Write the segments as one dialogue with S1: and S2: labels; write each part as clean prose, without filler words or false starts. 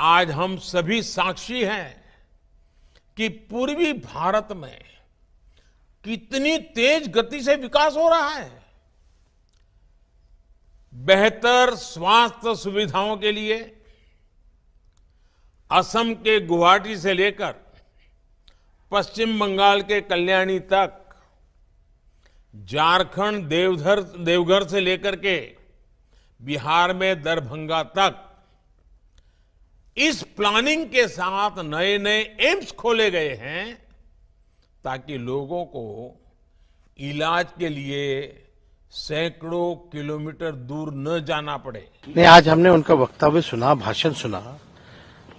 S1: आज हम सभी साक्षी हैं कि पूर्वी भारत में कितनी तेज गति से विकास हो रहा है। बेहतर स्वास्थ्य सुविधाओं के लिए असम के गुवाहाटी से लेकर पश्चिम बंगाल के कल्याणी तक, झारखंड देवघर से लेकर के बिहार में दरभंगा तक, इस प्लानिंग के साथ नए नए एम्स खोले गए हैं ताकि लोगों को इलाज के लिए सैकड़ों किलोमीटर दूर न जाना पड़े।
S2: नहीं, आज हमने उनका वक्तव्य सुना, भाषण सुना,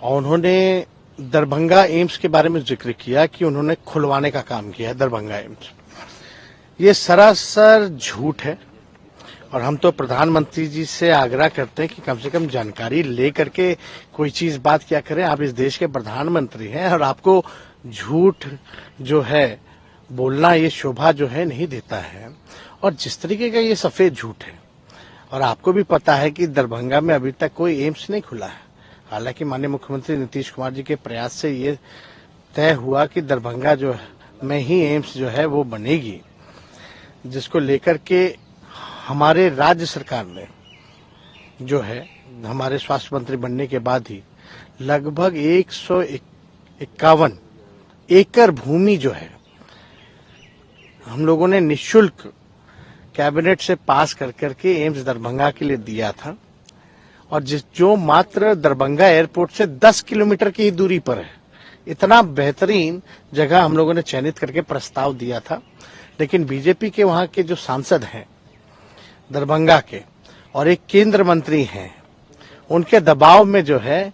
S2: और उन्होंने दरभंगा एम्स के बारे में जिक्र किया कि उन्होंने खुलवाने का काम किया है दरभंगा एम्स। ये सरासर झूठ है और हम तो प्रधानमंत्री जी से आग्रह करते हैं कि कम से कम जानकारी लेकर के कोई चीज बात क्या करें। आप इस देश के प्रधानमंत्री हैं और आपको झूठ जो है बोलना, ये शोभा जो है नहीं देता है। और जिस तरीके का ये सफेद झूठ है, और आपको भी पता है कि दरभंगा में अभी तक कोई एम्स नहीं खुला है। हालांकि माननीय मुख्यमंत्री नीतीश कुमार जी के प्रयास से ये तय हुआ कि दरभंगा जो में ही एम्स जो है वो बनेगी, जिसको लेकर के हमारे राज्य सरकार ने जो है हमारे स्वास्थ्य मंत्री बनने के बाद ही लगभग 151 एकड़ भूमि जो है हम लोगों ने निःशुल्क कैबिनेट से पास कर करके एम्स दरभंगा के लिए दिया था, और जो मात्र दरभंगा एयरपोर्ट से 10 किलोमीटर की ही दूरी पर है। इतना बेहतरीन जगह हम लोगों ने चयनित करके प्रस्ताव दिया था, लेकिन बीजेपी के वहां के जो सांसद हैं दरभंगा के और एक केंद्र मंत्री हैं, उनके दबाव में जो है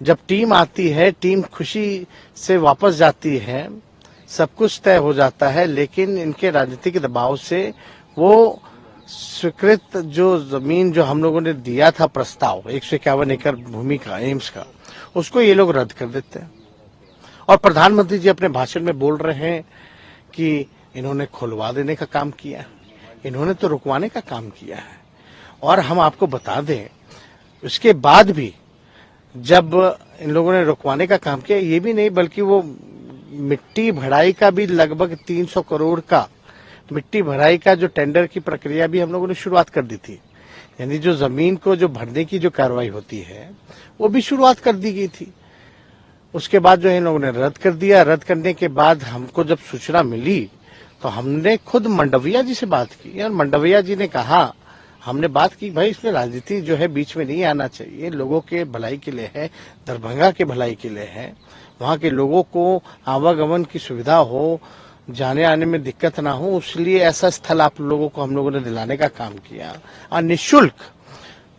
S2: जब टीम आती है, टीम खुशी से वापस जाती है, सब कुछ तय हो जाता है, लेकिन इनके राजनीतिक दबाव से वो स्वीकृत जो जमीन जो हम लोगों ने दिया था प्रस्ताव 151 एकड़ भूमि का एम्स का, उसको ये लोग रद्द कर देते हैं। और प्रधानमंत्री जी अपने भाषण में बोल रहे हैं कि इन्होंने खुलवा देने का काम किया है, इन्होंने तो रुकवाने का काम किया है। और हम आपको बता दें, उसके बाद भी जब इन लोगों ने रुकवाने का काम किया, ये भी नहीं बल्कि वो मिट्टी भराई का भी लगभग 300 करोड़ का मिट्टी भराई का जो टेंडर की प्रक्रिया भी हम लोगों ने शुरुआत कर दी थी। यानी जो जमीन को जो भरने की जो कार्रवाई होती है वो भी शुरुआत कर दी गई थी। उसके बाद जो है इन लोगों ने रद्द कर दिया। रद्द करने के बाद हमको जब सूचना मिली तो हमने खुद मंडविया जी से बात की, और मंडविया जी ने कहा, हमने बात की, भाई इसमें राजनीति जो है बीच में नहीं आना चाहिए, लोगों के भलाई के लिए है, दरभंगा के भलाई के लिए है, वहां के लोगों को आवागमन की सुविधा हो, जाने आने में दिक्कत ना हो, इसलिए ऐसा स्थल आप लोगों को हम लोगों ने दिलाने का काम किया और निःशुल्क।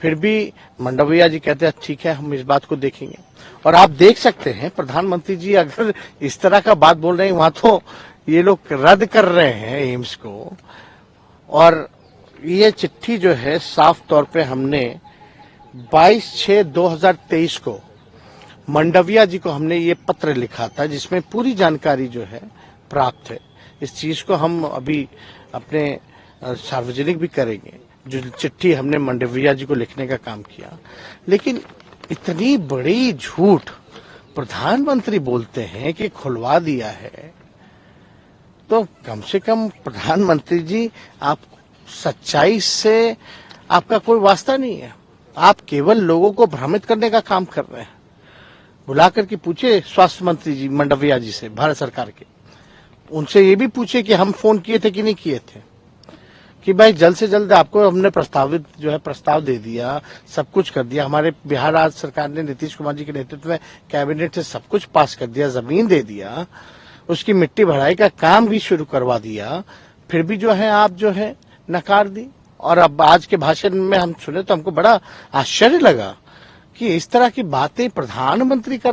S2: फिर भी मंडविया जी कहते हैं ठीक है, हम इस बात को देखेंगे। और आप देख सकते हैं प्रधानमंत्री जी अगर इस तरह का बात बोल रहे हैं, वहां तो ये लोग रद्द कर रहे हैं एम्स को। और ये चिट्ठी जो है साफ तौर पे हमने 22/6/2023 को मंडविया जी को हमने ये पत्र लिखा था, जिसमें पूरी जानकारी जो है प्राप्त है। इस चीज को हम अभी अपने सार्वजनिक भी करेंगे, जो चिट्ठी हमने मंडविया जी को लिखने का काम किया। लेकिन इतनी बड़ी झूठ प्रधानमंत्री बोलते हैं कि खुलवा दिया है, तो कम से कम प्रधानमंत्री जी आप सच्चाई से आपका कोई वास्ता नहीं है। आप केवल लोगों को भ्रमित करने का काम कर रहे हैं। बुला करके पूछे स्वास्थ्य मंत्री जी मंडविया जी से, भारत सरकार के, उनसे ये भी पूछे कि हम फोन किए थे कि नहीं किए थे, कि भाई जल्द से जल्द आपको हमने प्रस्तावित जो है प्रस्ताव दे दिया, सब कुछ कर दिया। हमारे बिहार राज्य सरकार ने नीतीश कुमार जी के नेतृत्व में कैबिनेट से सब कुछ पास कर दिया, जमीन दे दिया, उसकी मिट्टी भराई का काम भी शुरू करवा दिया, फिर भी जो है आप जो है नकार दी। और अब आज के भाषण में हम सुने तो हमको बड़ा आश्चर्य लगा कि इस तरह की बातें प्रधानमंत्री कर